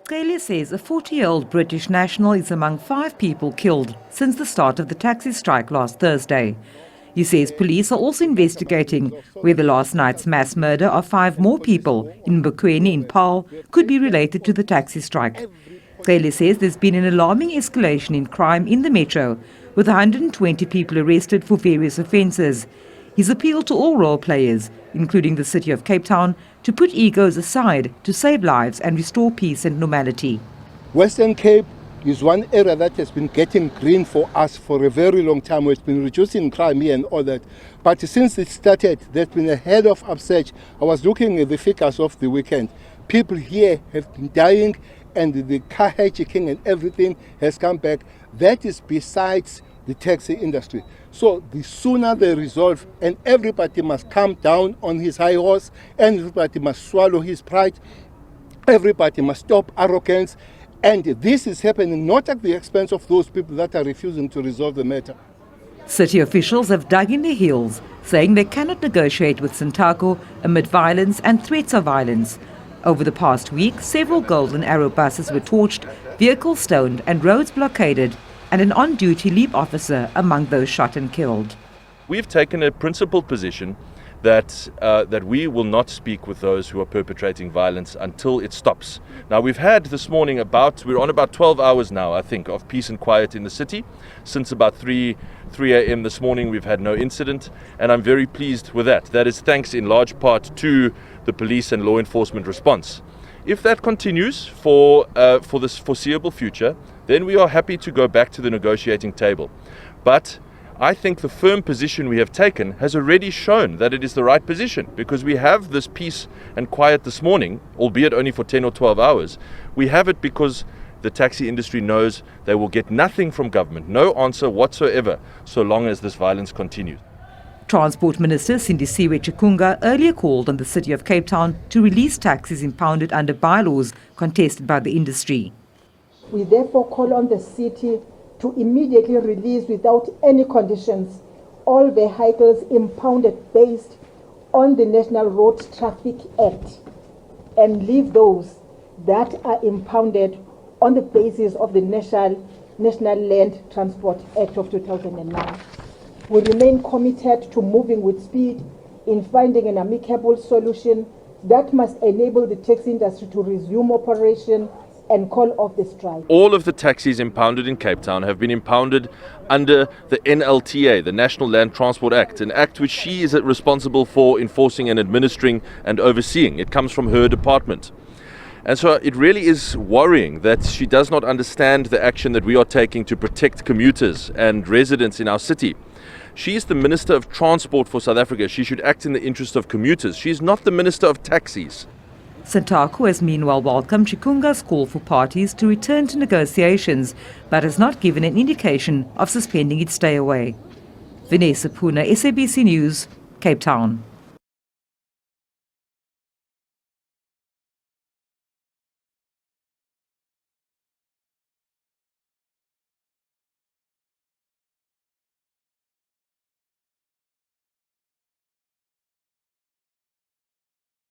Cele says a 40-year-old British national is among 5 people killed since the start of the taxi strike last Thursday. He says police are also investigating whether last night's mass murder of 5 more people in Mbukweni in Paarl could be related to the taxi strike. Cele says there's been an alarming escalation in crime in the metro, with 120 people arrested for various offences. He's appealed to all role players, including the City of Cape Town, to put egos aside to save lives and restore peace and normality. Western Cape is one area that has been getting green for us for a very long time. It's been reducing crime here and all that. But since it started, there's been a head of upsurge. I was looking at the figures of the weekend. People here have been dying and the car hijacking and everything has come back. That is besides the taxi industry. So the sooner they resolve, and everybody must come down on his high horse, and everybody must swallow his pride, everybody must stop arrogance, and this is happening not at the expense of those people that are refusing to resolve the matter. City officials have dug in their heels, saying they cannot negotiate with Santaco amid violence and threats of violence. Over the past week, several Golden Arrow buses were torched, vehicles stoned and roads blockaded, and an on-duty leap officer among those shot and killed. We've taken a principled position that we will not speak with those who are perpetrating violence until it stops. Now, we've had this morning we're on about 12 hours now, I think, of peace and quiet in the city. Since about 3 a.m. this morning, we've had no incident, and I'm very pleased with that. That is thanks in large part to the police and law enforcement response. If that continues for this foreseeable future, then we are happy to go back to the negotiating table. But I think the firm position we have taken has already shown that it is the right position, because we have this peace and quiet this morning, albeit only for 10 or 12 hours. We have it because the taxi industry knows they will get nothing from government, no answer whatsoever, so long as this violence continues. Transport Minister Sindisiwe Chikunga earlier called on the City of Cape Town to release taxis impounded under bylaws contested by the industry. We therefore call on the city to immediately release without any conditions all vehicles impounded based on the National Road Traffic Act and leave those that are impounded on the basis of the National Land Transport Act of 2009. We remain committed to moving with speed in finding an amicable solution that must enable the taxi industry to resume operation and call off the strike. All of the taxis impounded in Cape Town have been impounded under the NLTA, the National Land Transport Act, an act which she is responsible for enforcing and administering and overseeing. It comes from her department. And so it really is worrying that she does not understand the action that we are taking to protect commuters and residents in our city. She is the Minister of Transport for South Africa. She should act in the interest of commuters. She is not the Minister of Taxis. Santaco has meanwhile welcomed Chikunga's call for parties to return to negotiations, but has not given an indication of suspending its stay away. Vanessa Puna, SABC News, Cape Town.